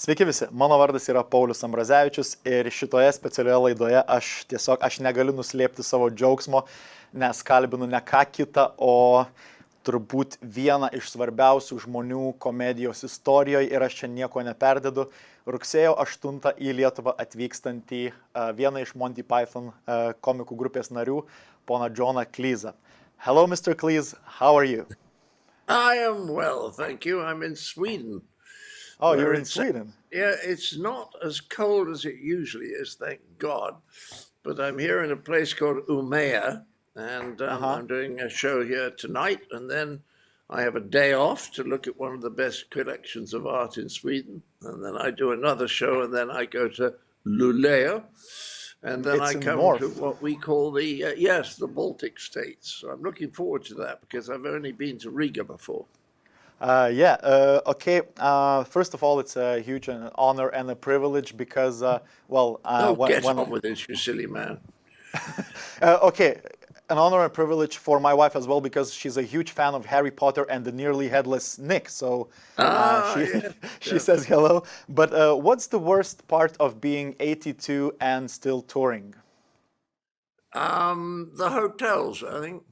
Sveiki visi, mano vardas yra Paulius Ambrazevičius ir šitoje specialioje laidoje aš negaliu nuslėpti savo džiaugsmo, nes kalbinu ne ką kitą, o turbūt vieną iš svarbiausių žmonių komedijos istorijoje ir aš čia nieko neperdedu. Rugsėjo 8 į Lietuvą atvykstantį vieną iš Monty Python komikų grupės narių, poną Johną Cleese'ą. Hello, Mr. Cleese, how are you? I am well, thank you. I'm in Sweden. Oh, you're in Sweden? Yeah, it's not as cold as it usually is, thank God. But I'm here in a place called Umeå, and I'm doing a show here tonight, and then I have a day off to look at one of the best collections of art in Sweden, and then I do another show, and then I go to Luleå, and then I come to what we call the Baltic states. So I'm looking forward to that because I've only been to Riga before. Okay. First of all, it's a huge honor and a privilege because, get on with this, you silly man. Okay, an honor and privilege for my wife as well because she's a huge fan of Harry Potter and the nearly headless Nick. So she says hello. But what's the worst part of being 82 and still touring? The hotels, I think.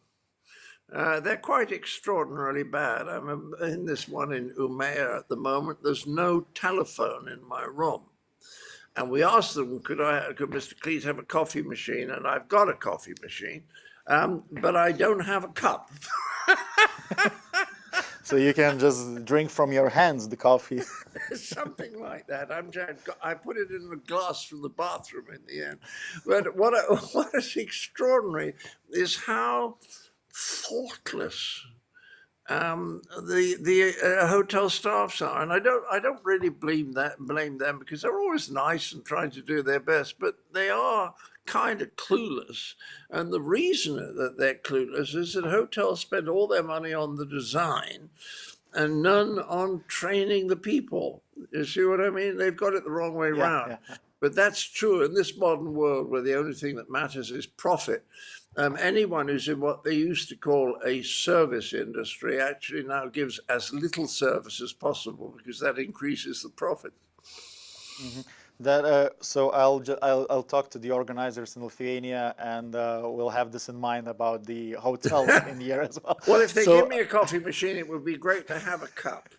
They're quite extraordinarily bad. I'm in this one in Umeå at the moment. There's no telephone in my room. And we asked them, could Mr. Cleese have a coffee machine? And I've got a coffee machine, but I don't have a cup. So you can just drink from your hands the coffee. Something like that. I put it in a glass from the bathroom in the end. But what is extraordinary is how thoughtless the hotel staffs are, and I don't really blame them because they're always nice and trying to do their best, but they are kind of clueless. And the reason that they're clueless is that hotels spend all their money on the design and none on training the people. You see what I mean? They've got it the wrong way round. Yeah. But that's true in this modern world where the only thing that matters is profit. Anyone who's in what they used to call a service industry actually now gives as little service as possible because that increases the profit. Mm-hmm. So I'll talk to the organizers in Lithuania, and we'll have this in mind about the hotels in here as well. Well, if they give me a coffee machine, it would be great to have a cup.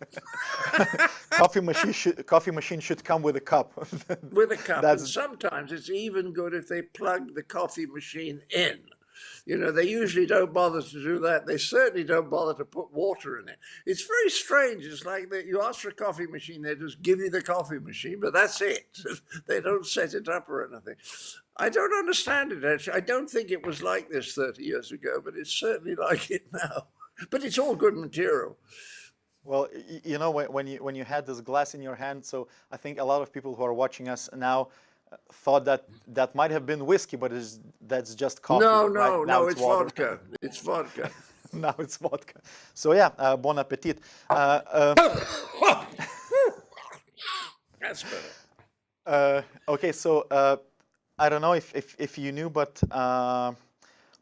Coffee machine should come with a cup. With a cup, and sometimes it's even good if they plug the coffee machine in. You know, they usually don't bother to do that. They certainly don't bother to put water in it. It's very strange. It's like that you ask for a coffee machine, they just give you the coffee machine, but that's it. They don't set it up or anything. I don't understand it, actually. I don't think it was like this 30 years ago, but it's certainly like it now. But it's all good material. Well, you know, when you had this glass in your hand, so I think a lot of people who are watching us now thought that might have been whiskey, but that's just coffee. No, it's vodka. It's vodka. Now it's vodka. So yeah, bon appetit. That's better. Okay, so I don't know if you knew, but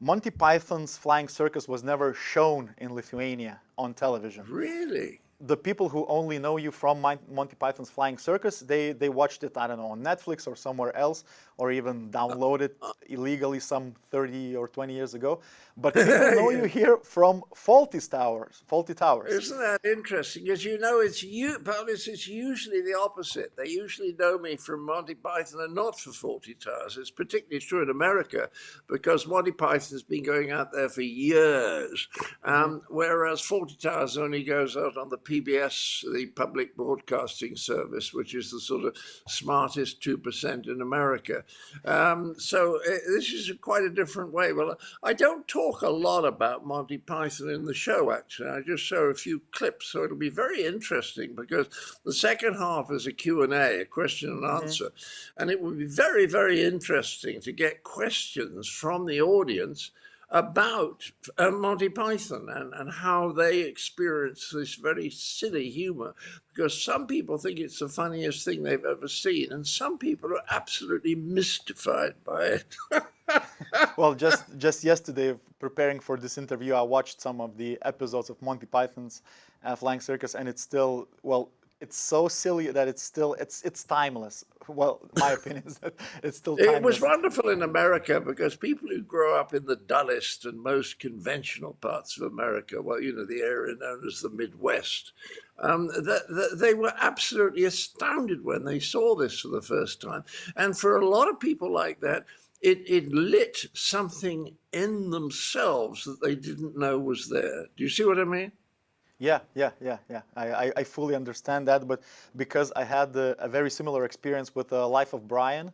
Monty Python's Flying Circus was never shown in Lithuania on television. Really? The people who only know you from Monty Python's Flying Circus, they watched it, I don't know, on Netflix or somewhere else, or even downloaded it illegally some 30 or 20 years ago. But people know you here from Fawlty Towers. Isn't that interesting? As you know, it's usually the opposite. They usually know me from Monty Python and not for Fawlty Towers. It's particularly true in America because Monty Python's been going out there for years, whereas Fawlty Towers only goes out on the PBS, the Public Broadcasting Service, which is the sort of smartest 2% in America. So this is quite a different way. Well, I don't talk a lot about Monty Python in the show, actually. I just show a few clips, so it'll be very interesting because the second half is a Q&A, a question and answer. And it will be very, very interesting to get questions from the audience about Monty Python and how they experience this very silly humor, because some people think it's the funniest thing they've ever seen, and some people are absolutely mystified by it. Well, just yesterday, preparing for this interview, I watched some of the episodes of Monty Python's Flying Circus, and it's still, well, it's so silly that it's timeless. Well, my opinion is that it's still It was timeless. wonderful in America because people who grow up in the dullest and most conventional parts of America, well, you know, the area known as the Midwest, they were absolutely astounded when they saw this for the first time. And for a lot of people like that, it lit something in themselves that they didn't know was there. Do you see what I mean? Yeah. I fully understand that, but because I had a very similar experience with the Life of Brian,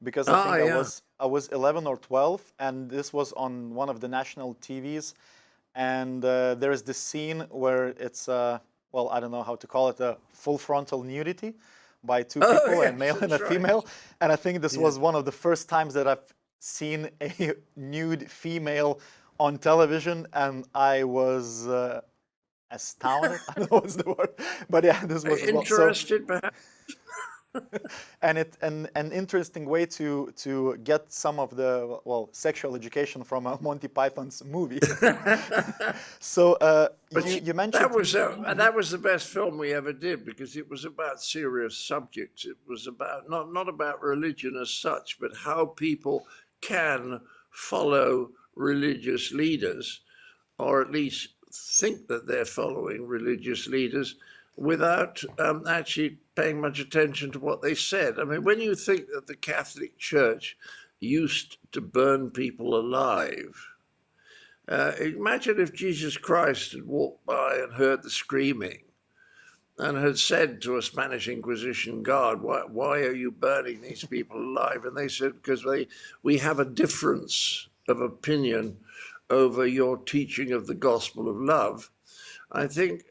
because I Ah, think yeah. I was 11 or 12, and this was on one of the national TVs, and there is this scene where it's well, I don't know how to call it, a full frontal nudity by two Oh, people, a yes, male and a that's right. female, and I think this Yeah. was one of the first times that I've seen a nude female on television, and I was astounded. I don't know what's the word, but yeah, this was as well. So, Interested, perhaps? and an interesting way to get some of the, well, sexual education from a Monty Python's movie. So But you mentioned. that was the best film we ever did because it was about serious subjects. It was about not about religion as such, but how people can follow religious leaders, or at least think that they're following religious leaders without actually paying much attention to what they said. I mean, when you think that the Catholic Church used to burn people alive, imagine if Jesus Christ had walked by and heard the screaming and had said to a Spanish Inquisition guard, why are you burning these people alive? And they said, because we have a difference of opinion over your teaching of the gospel of love. I think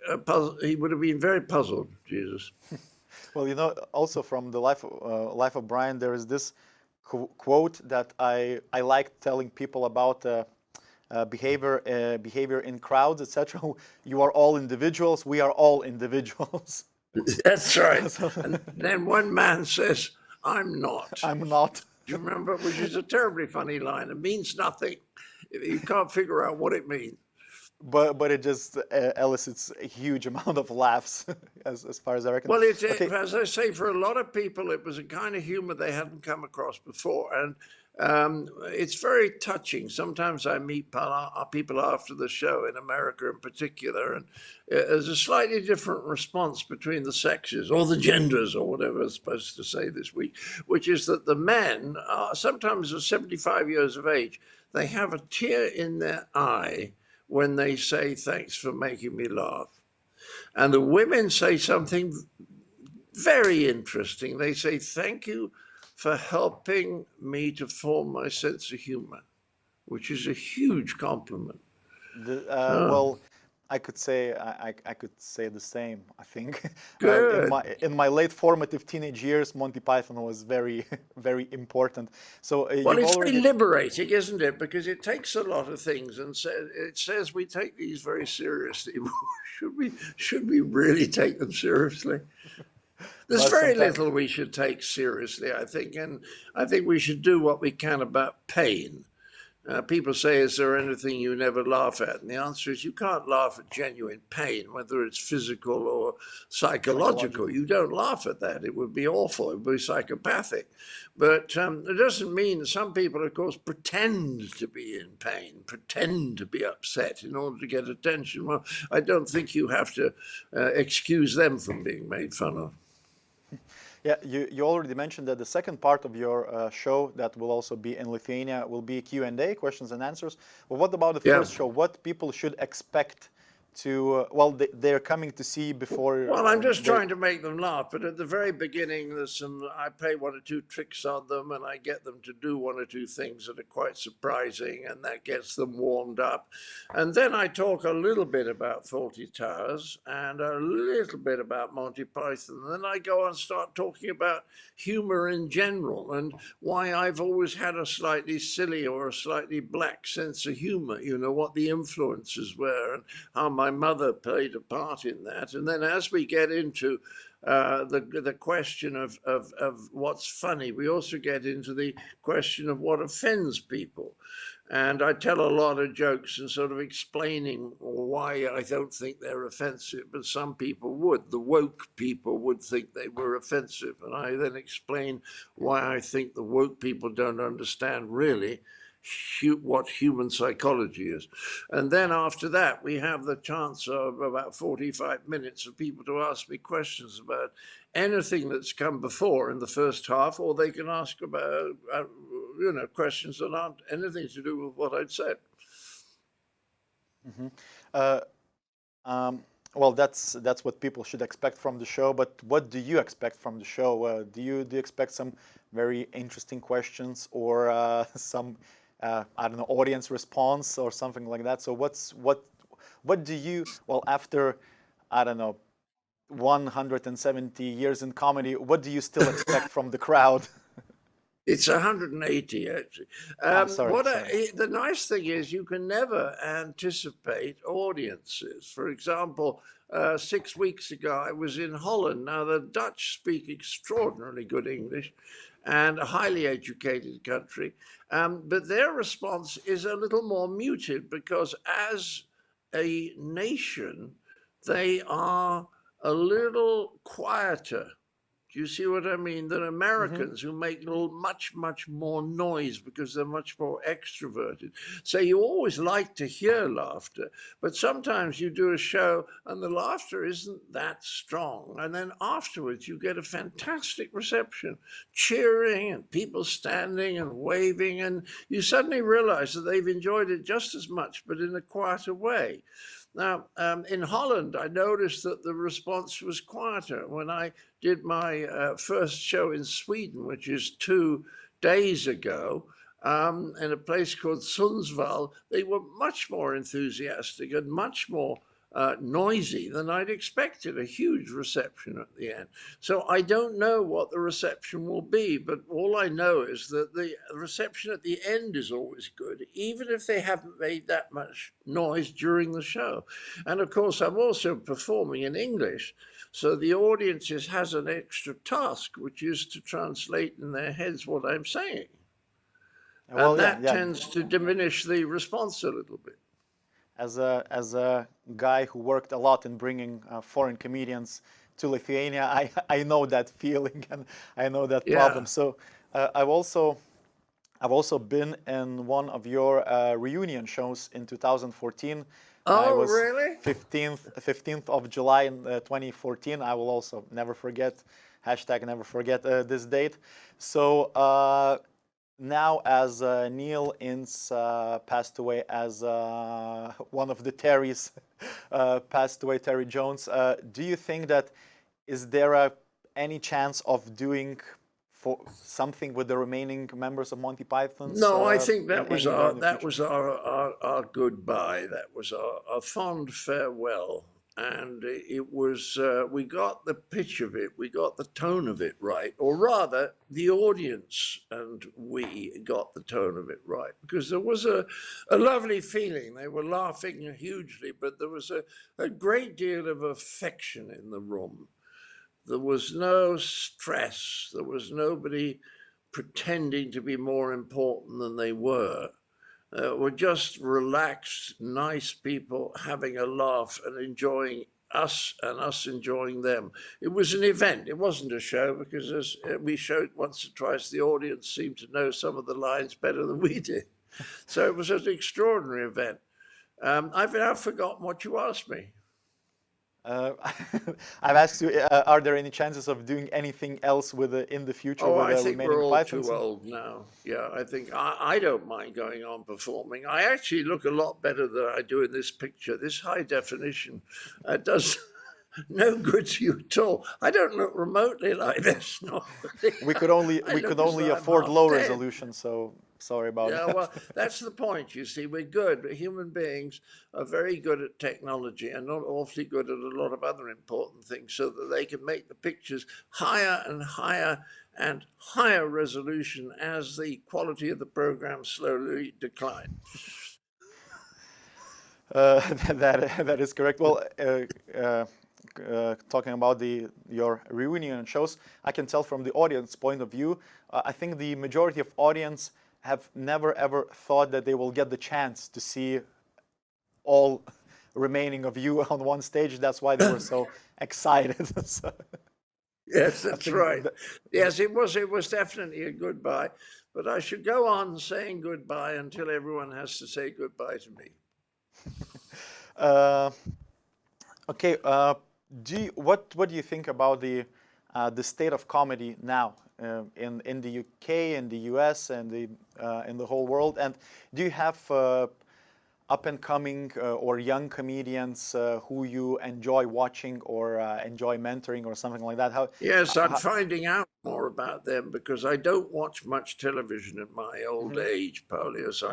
he would have been very puzzled, Jesus. Well, you know, also from the Life of Brian, there is this quote that I like telling people about. Behavior in crowds, etc. You are all individuals. We are all individuals. That's right. So, And then one man says, I'm not. I'm not. Do you remember? Which is a terribly funny line. It means nothing. You can't figure out what it means. But it just elicits a huge amount of laughs, as far as I reckon. Well, Okay. as I say, for a lot of people, it was a kind of humor they hadn't come across before. And it's very touching. Sometimes I meet people after the show in America in particular, and there's a slightly different response between the sexes or the genders or whatever I'm supposed to say this week, which is that the men, sometimes are 75 years of age, they have a tear in their eye when they say, thanks for making me laugh. And the women say something very interesting. They say, thank you for helping me to form my sense of humor, which is a huge compliment. Well, I could say I could say the same. I think Good. in my late formative teenage years, Monty Python was very very important. So Well, you've it's already. very liberating, isn't it? Because it takes a lot of things and it says we take these very seriously. should we really take them seriously? There's But very sometimes. little we should take seriously, I think, and I think we should do what we can about pain. People say, is there anything you never laugh at? And the answer is you can't laugh at genuine pain, whether it's physical or psychological. You don't laugh at that. It would be awful. It would be psychopathic. But it doesn't mean some people, of course, pretend to be in pain, pretend to be upset in order to get attention. Well, I don't think you have to excuse them from being made fun of. Yeah, you already mentioned that the second part of your show that will also be in Lithuania will be Q&A, questions and answers. But what about the first show? What people should expect to, well, they're coming to see before. Well, I'm just trying to make them laugh, but at the very beginning, I play one or two tricks on them, and I get them to do one or two things that are quite surprising, and that gets them warmed up. And then I talk a little bit about Fawlty Towers and a little bit about Monty Python. And then I go on and start talking about humor in general and why I've always had a slightly silly or a slightly black sense of humor, you know, what the influences were and how my mother played a part in that. And then as we get into the question of what's funny. We also get into the question of what offends people. And I tell a lot of jokes and sort of explaining why I don't think they're offensive, but some people would. The woke people would think they were offensive. And I then explain why I think the woke people don't understand really what human psychology is. And then after that, we have the chance of about 45 minutes of people to ask me questions about anything that's come before in the first half, or they can ask about, questions that aren't anything to do with what I'd said. Mm-hmm. Well, that's what people should expect from the show. But what do you expect from the show? Do you expect some very interesting questions, or some I don't know, audience response or something like that? So what do you, well, after, I don't know, 170 years in comedy, what do you still expect from the crowd? It's 180, actually. Sorry. The nice thing is you can never anticipate audiences. For example, 6 weeks ago, I was in Holland. Now, the Dutch speak extraordinarily good English and a highly educated country. But their response is a little more muted because as a nation, they are a little quieter. Do you see what I mean? Than Americans who make much more noise because they're much more extroverted. So you always like to hear laughter, but sometimes you do a show and the laughter isn't that strong. And then afterwards you get a fantastic reception, cheering and people standing and waving, and you suddenly realize that they've enjoyed it just as much, but in a quieter way. Now, in Holland, I noticed that the response was quieter. When I did my first show in Sweden, which is 2 days ago, in a place called Sundsvall, they were much more enthusiastic and much more noisy than I'd expected. A huge reception at the end. So I don't know what the reception will be, but all I know is that the reception at the end is always good, even if they haven't made that much noise during the show. And of course, I'm also performing in English, so the audience has an extra task, which is to translate in their heads what I'm saying. Well, and that yeah. tends to diminish the response a little bit. As a guy who worked a lot in bringing foreign comedians to Lithuania, I know that feeling and I know that problem. So I've also been in one of your reunion shows in 2014. Oh, it was really? 15th of July in 2014. I will also never forget, #never forget this date. So now, as Neil Ince passed away, as one of the Terrys passed away, Terry Jones, do you think that is there any chance of doing something with the remaining members of Monty Python's? No, I think that was our goodbye. That was our fond farewell. And it was, we got the pitch of it, we got the tone of it right, or rather, the audience and we got the tone of it right, because there was a lovely feeling. They were laughing hugely, but there was a great deal of affection in the room. There was no stress. There was nobody pretending to be more important than they were. We're just relaxed, nice people having a laugh and enjoying us and us enjoying them. It was an event. It wasn't a show because as we showed once or twice, the audience seemed to know some of the lines better than we did. So it was an extraordinary event. I've now forgotten what you asked me. I've asked you, are there any chances of doing anything else with in the future? Oh, with I think remaining we're all Pythons? too old now. Yeah, I think I don't mind going on performing. I actually look a lot better than I do in this picture. This high definition does no good to you at all. I don't look remotely like this. No. We could only afford low resolution, so sorry about that. Yeah, well, that's the point, you see. We're good, but human beings are very good at technology and not awfully good at a lot of other important things, so that they can make the pictures higher and higher and higher resolution as the quality of the program slowly declines. That is correct. Well, talking about your reunion shows, I can tell from the audience point of view, I think the majority of audience have never ever thought that they will get the chance to see all remaining of you on one stage. That's why they were so excited. So, Yes, that's right. Yes, it was definitely a goodbye. But I should go on saying goodbye until everyone has to say goodbye to me. Okay. What do you think about the state of comedy now in the UK, in the US, and in the whole world? And do you have up and coming or young comedians who you enjoy watching or enjoy mentoring or something like that? Yes, I'm finding out more about them because I don't watch much television at my old age, Paulius.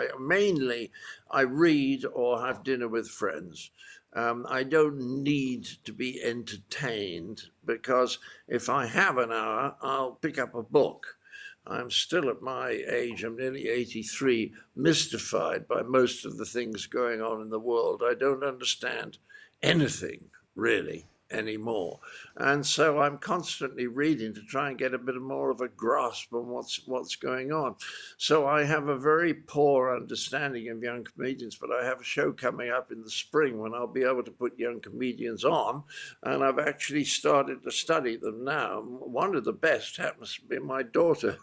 I read or have dinner with friends. I don't need to be entertained because if I have an hour, I'll pick up a book. I'm still at my age, I'm nearly 83, mystified by most of the things going on in the world. I don't understand anything, really, anymore. And so I'm constantly reading to try and get a bit more of a grasp on what's going on. So I have a very poor understanding of young comedians, but I have a show coming up in the spring when I'll be able to put young comedians on, and I've actually started to study them now. One of the best happens to be my daughter.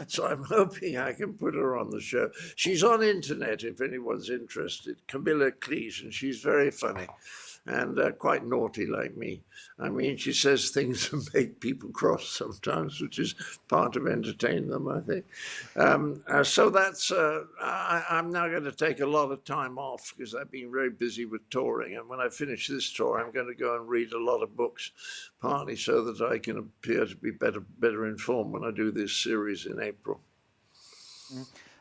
So I'm hoping I can put her on the show. She's on internet if anyone's interested, Camilla Cleese, and she's very funny. And quite naughty like me. I mean, she says things that make people cross sometimes, which is part of entertaining them, I think. So that's, I'm now going to take a lot of time off because I've been very busy with touring. And when I finish this tour, I'm going to go and read a lot of books, partly so that I can appear to be better informed when I do this series in April.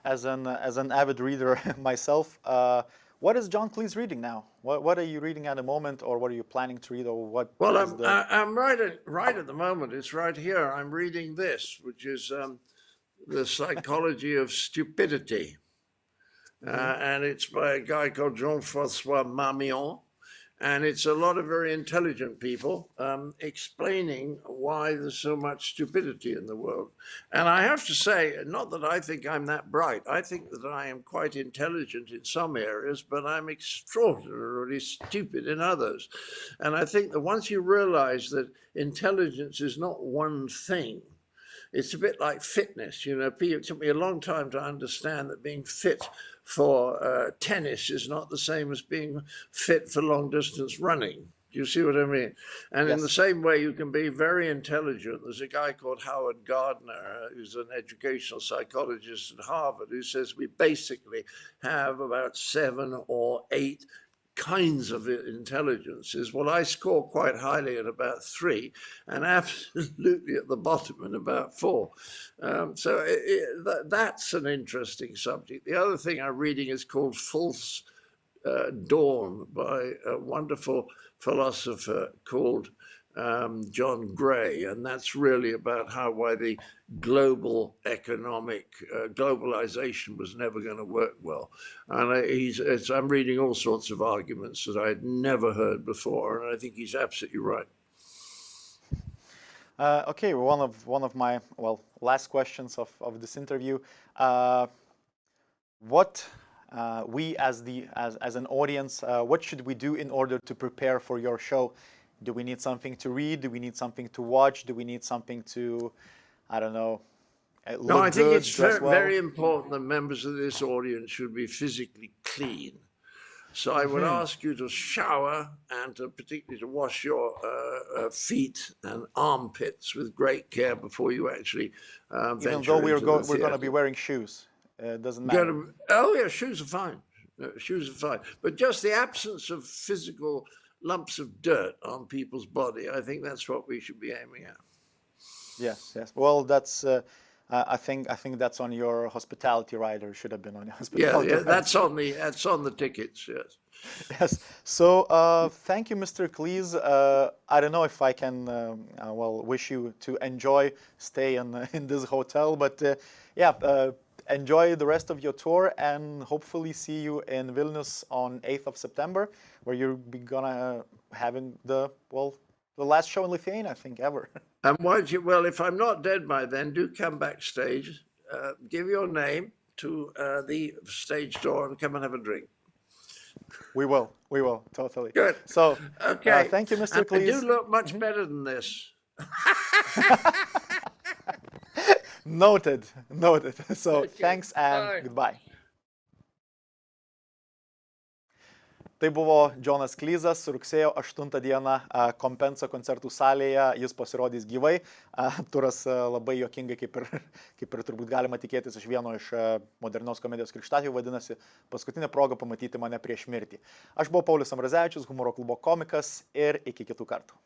As an avid reader myself, what is John Cleese reading now? What are you reading at the moment, or what are you planning to read, or what? Well, I'm right at the moment. It's right here. I'm reading this, which is The Psychology of Stupidity, and it's by a guy called Jean-François Marmion. And it's a lot of very intelligent people explaining why there's so much stupidity in the world. And I have to say, not that I think I'm that bright. I think that I am quite intelligent in some areas, but I'm extraordinarily stupid in others. And I think that once you realize that intelligence is not one thing, it's a bit like fitness. You know, it took me a long time to understand that being fit for tennis is not the same as being fit for long distance running. Do you see what I mean? And in the same way, you can be very intelligent. There's a guy called Howard Gardner, who's an educational psychologist at Harvard, who says we basically have about 7 or 8 kinds of intelligences. Well, I score quite highly at about 3 and absolutely at the bottom in about 4. So that's an interesting subject. The other thing I'm reading is called False Dawn by a wonderful philosopher called John Gray, and that's really about why the global economic globalization was never going to work well. And I'm reading all sorts of arguments that I had never heard before, and I think he's absolutely right. Okay, one of my last questions of this interview. What we as an audience, what should we do in order to prepare for your show? Do we need something to read? Do we need something to watch? Do we need something to, I don't know, No, I think it's very important that members of this audience should be physically clean. So I would ask you to shower and particularly to wash your feet and armpits with great care before you actually venture Even though we're into the going to be wearing shoes, it doesn't matter. Oh yeah, shoes are fine. Shoes are fine. But just the absence of physical lumps of dirt on people's body, I think that's what we should be aiming at. Yes. Well, that's. I think that's on your hospitality rider. Should have been on your hospitality. Yeah, that's on the tickets. Yes. Yes. So thank you, Mr. Cleese. I don't know if I can wish you to stay in this hotel, but enjoy the rest of your tour and hopefully see you in Vilnius on 8th of September, where you'll be gonna having the last show in Lithuania, I think, ever. And well, if I'm not dead by then, do come backstage, give your name to the stage door and come and have a drink. We will, totally. Good. So, Okay. Thank you, Mr. And I Cleese. do look much better than this. Noted. So, Okay, thanks and bye. goodbye. Tai buvo Johnas Cleese'as rugsėjo 8 dieną Kompensa koncertų salėje, jis pasirodys gyvai. Turas labai juokingai, kaip ir turbūt galima tikėtis iš vieno iš modernios komedijos krikštatėviu, vadinasi Paskutinė proga pamatyti mane prieš mirtį. Aš buvau Paulius Ambrazevičius, humoro klubo komikas ir iki kitų kartų.